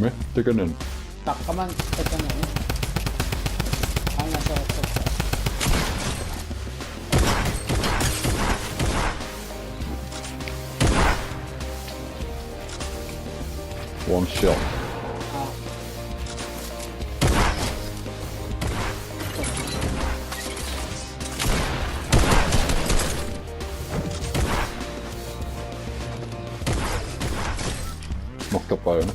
me? Tikanen. Takka man, tikanen. Ang nasa WhatsApp. One shot. Knocked up by henne.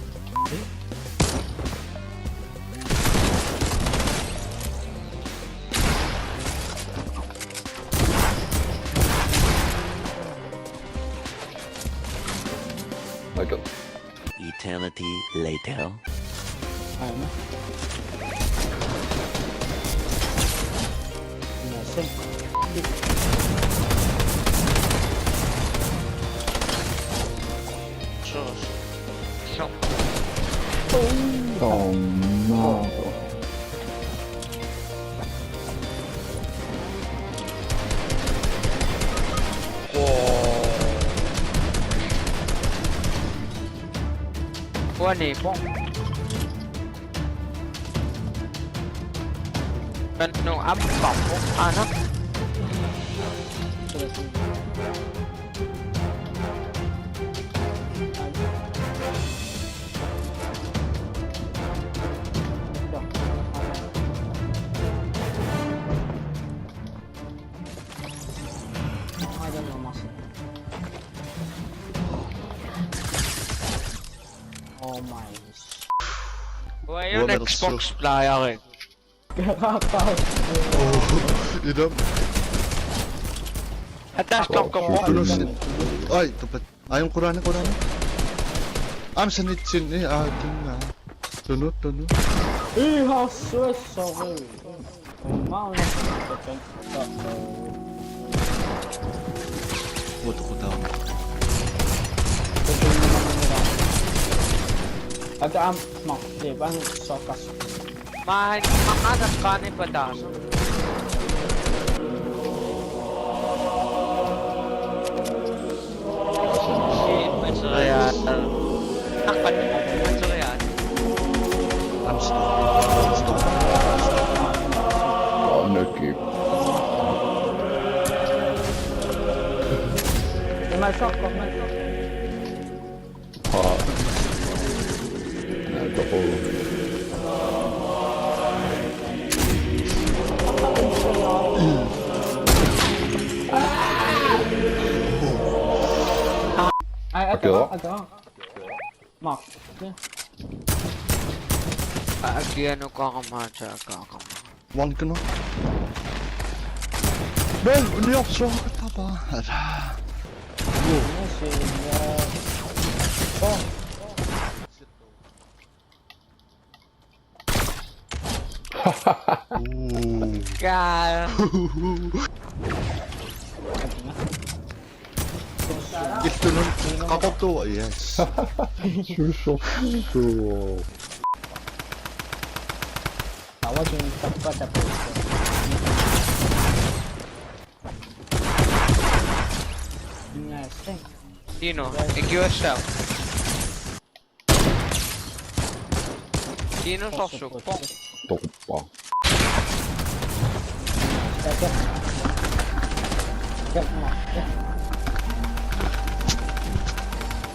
I got Eternity later. Ayun na. Nasa. Oh no. Buwan eh, pong. Ano, ambak po, anak. Oh my. Buwan yun, Xbox player eh. Kakakaw. Idam. Atas kang ko. Ay, tapat. Ayong kurana. Sanitsin eh, atin na. Tunod. Ihaswes, sorry. Mau na. Wato ko daw. Aga mak, di ba? Sokas. Makanas ka ni Padaso. Shit, may surayat. Nakpan, may surayat. I'm stop. Oh, no keep. May shock. The whole. Ay, ito. Mak. Ano kakamadya, One ka no? Bel, hindi ako so katapa. Kaya... Ito nun, kapag to, yes. Shusho. Tawag yung tapat sa posto. Yes, Sino? Ikiwasap. Sino sosok po? Toppa.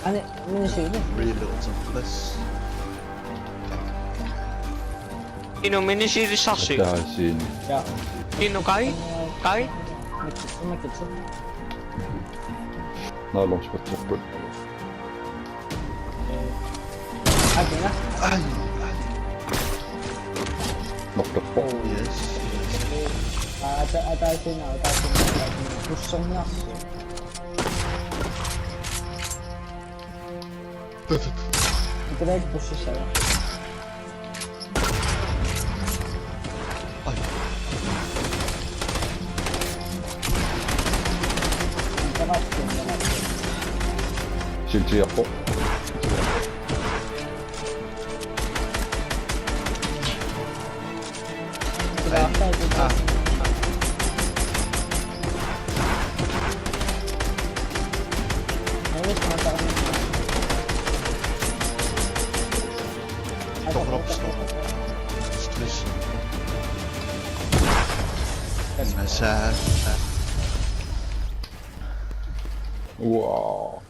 Ano siya? Reload sa plus. Sino minisili sasi? Tähän. Ja. Sino Kai? Kai? Mikitsu. Nylonspett uppe. Akin na. Ay! Knocked up. Oh, yes. Atasin na. Gusto niya. Drag push siya. Ay! Shield ako. Satan. Wow.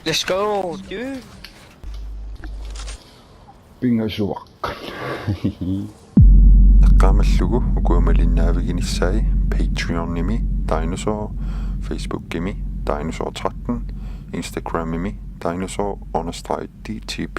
Let's go, dude. Piviusunngortissinnaavat. Taqqaamallugu ukuumalinnaaviginiссai Patreon-imi Dynosaw, Facebook-imi Dynosaw 13, Instagram-imi Dynosaw_DTP.